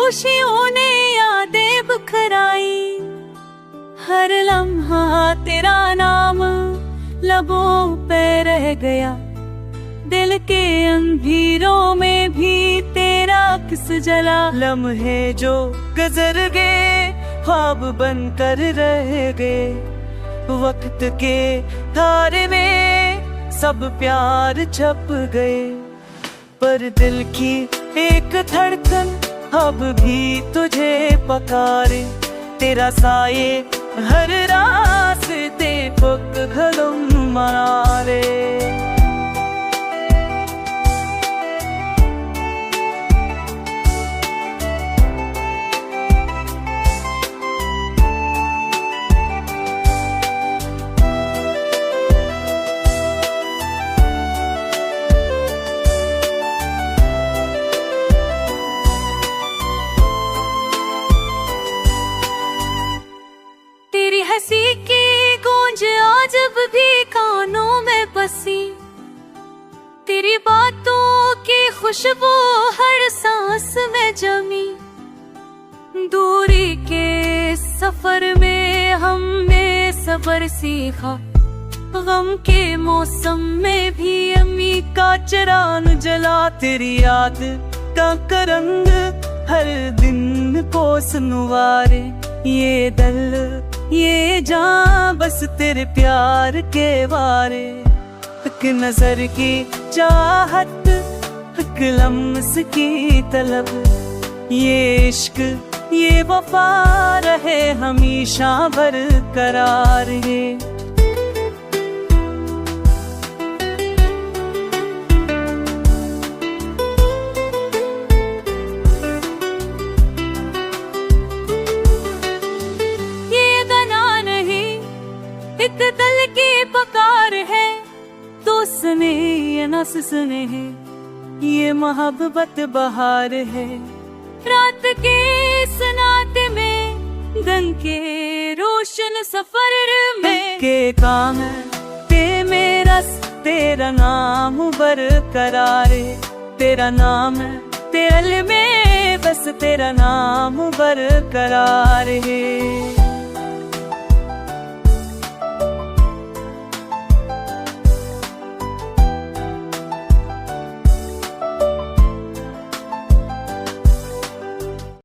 खुशियों ने यादें बिखराई। हर लम्हा तेरा नाम लबों पे रह गया, दिल के अंधेरों में भी तेरा किस जला। लम्हे जो गुजर गए ख्वाब बनकर रह गए, वक्त के धारे में सब प्यार छप गए। पर दिल की एक धड़कन अब भी तुझे पकारे, तेरा साये हर रास्ते पुक घलम मारे। हंसी की गूंज आज भी कानों में बसी, तेरी बातों की खुशबू हर सांस में जमी। दूरी के सफर में हमने सब्र सीखा, गम के मौसम में भी अम्मी का चिराग जला। तेरी याद का करंग हर दिन को सुनवारे, ये दिल ये जान बस तेरे प्यार के वारे। एक नजर की चाहत, एक लम्स की तलब, ये इश्क ये वफा रहे हमेशा बरकरार। एक दिल की पुकार है, तो सुने ये न सुने है, ये मोहब्बत बहार है। रात के सनाते में दिन के रोशन सफर में के काम ते मेरा तेरा नाम बरकरार है। तेरा नाम तेरे में बस तेरा नाम बरकरार है।